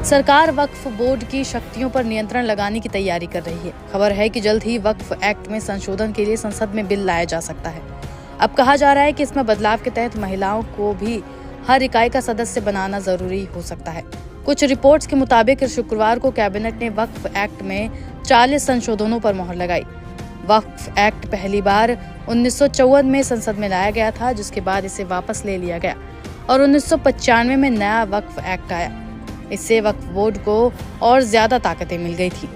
सरकार वक्फ बोर्ड की शक्तियों पर नियंत्रण लगाने की तैयारी कर रही है। खबर है कि जल्द ही वक्फ एक्ट में संशोधन के लिए संसद में बिल लाया जा सकता है। अब कहा जा रहा है कि इसमें बदलाव के तहत महिलाओं को भी हर इकाई का सदस्य बनाना जरूरी हो सकता है। कुछ रिपोर्ट्स के मुताबिक शुक्रवार को कैबिनेट ने वक्फ एक्ट में 40 संशोधनों पर मोहर लगाई। वक्फ एक्ट पहली बार 1954 में संसद में लाया गया था, जिसके बाद इसे वापस ले लिया गया और 1995 में नया वक्फ एक्ट आया। इससे वक्फ बोर्ड को और ज्यादा ताकतें मिल गई थी।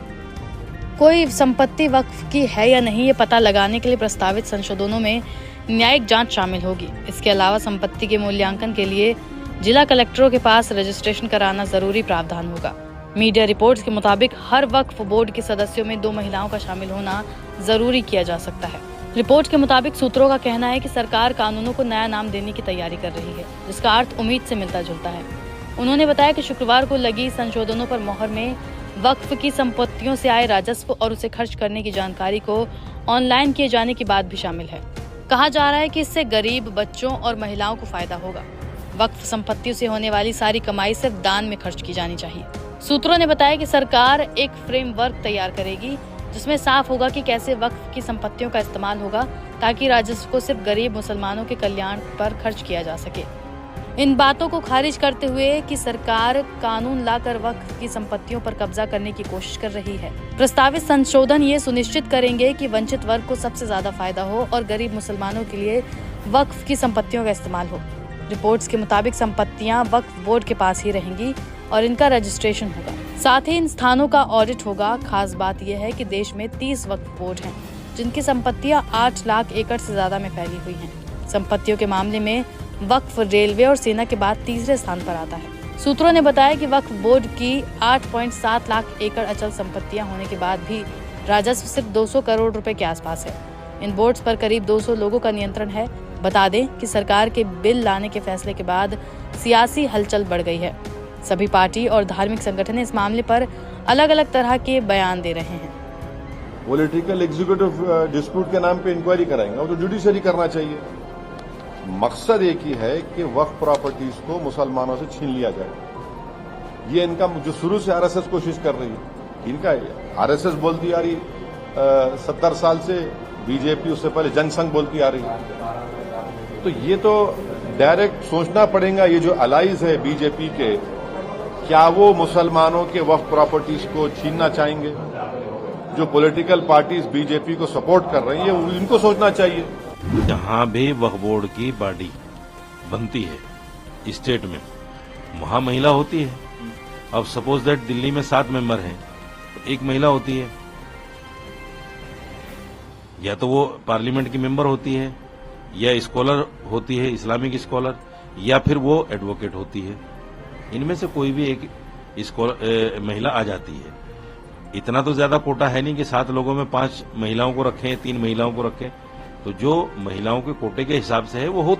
कोई संपत्ति वक्फ की है या नहीं, ये पता लगाने के लिए प्रस्तावित संशोधनों में न्यायिक जांच शामिल होगी। इसके अलावा संपत्ति के मूल्यांकन के लिए जिला कलेक्टरों के पास रजिस्ट्रेशन कराना जरूरी प्रावधान होगा। मीडिया रिपोर्ट्स के मुताबिक हर वक्फ बोर्ड के सदस्यों में 2 महिलाओं का शामिल होना जरूरी किया जा सकता है। रिपोर्ट के मुताबिक सूत्रों का कहना है कि सरकार कानूनों को नया नाम देने की तैयारी कर रही है, जिसका अर्थ उम्मीद से मिलता जुलता है। उन्होंने बताया कि शुक्रवार को लगी संशोधनों पर मोहर में वक्फ की संपत्तियों से आए राजस्व और उसे खर्च करने की जानकारी को ऑनलाइन किए जाने की बात भी शामिल है। कहा जा रहा है कि इससे गरीब, बच्चों और महिलाओं को फायदा होगा। वक्फ संपत्तियों से होने वाली सारी कमाई सिर्फ दान में खर्च की जानी चाहिए। सूत्रों ने बताया कि सरकार एक फ्रेमवर्क तैयार करेगी, जिसमें साफ होगा कि कैसे वक्फ की संपत्तियों का इस्तेमाल होगा, ताकि राजस्व को सिर्फ गरीब मुसलमानों के कल्याण पर खर्च किया जा सके। इन बातों को खारिज करते हुए कि सरकार कानून लाकर वक्फ की संपत्तियों पर कब्जा करने की कोशिश कर रही है। प्रस्तावित संशोधन ये सुनिश्चित करेंगे कि वंचित वर्ग को सबसे ज्यादा फायदा हो और गरीब मुसलमानों के लिए वक्फ की संपत्तियों का इस्तेमाल हो। रिपोर्ट्स के मुताबिक संपत्तियां वक्फ बोर्ड के पास ही रहेंगी और इनका रजिस्ट्रेशन होगा। साथ ही इन स्थानों का ऑडिट होगा। खास बात यह है कि देश में 30 वक्फ बोर्ड हैं, जिनकी संपत्तियां 8 लाख एकड़ से ज्यादा में फैली हुई हैं। संपत्तियों के मामले में वक्फ रेलवे और सेना के बाद तीसरे स्थान पर आता है। सूत्रों ने बताया कि वक्फ बोर्ड की 8.7 लाख एकड़ अचल संपत्तियां होने के बाद भी राजस्व सिर्फ 200 करोड़ रुपए के आसपास है। इन बोर्ड्स पर करीब 200 लोगों का नियंत्रण है। बता दें कि सरकार के बिल लाने के फैसले के बाद सियासी हलचल बढ़ गई है। सभी पार्टी और धार्मिक संगठन इस मामले पर अलग अलग तरह के बयान दे रहे हैं। पॉलिटिकल एग्जीक्यूटिव डिस्प्यूट के नाम पे इंक्वायरी कराएंगे, वो तो जुडिशरी करना चाहिए। मकसद एक ही है कि वक्फ प्रॉपर्टीज को मुसलमानों से छीन लिया जाए। ये इनका जो शुरू से आरएसएस कोशिश कर रही है, इनका आरएसएस बोलती आ रही 70 साल से, बीजेपी उससे पहले जनसंघ बोलती आ रही है। तो ये तो डायरेक्ट सोचना पड़ेगा, ये जो अलाइज है बीजेपी के, क्या वो मुसलमानों के वक्फ प्रॉपर्टीज को छीनना चाहेंगे? जो पॉलिटिकल पार्टीज बीजेपी को सपोर्ट कर रही है, इनको सोचना चाहिए। जहां भी वक्फ बोर्ड की बॉडी बनती है स्टेट में, वहां महिला होती है। अब सपोज दैट दिल्ली में 7 मेंबर हैं, तो 1 महिला होती है। या तो वो पार्लियामेंट की मेंबर होती है, या स्कॉलर होती है, इस्लामिक स्कॉलर, या फिर वो एडवोकेट होती है। इनमें से कोई भी एक महिला आ जाती है। इतना तो ज्यादा कोटा है नहीं कि 7 लोगों में 5 महिलाओं को रखें, 3 महिलाओं को रखें। तो जो महिलाओं के कोटे के हिसाब से है वो होता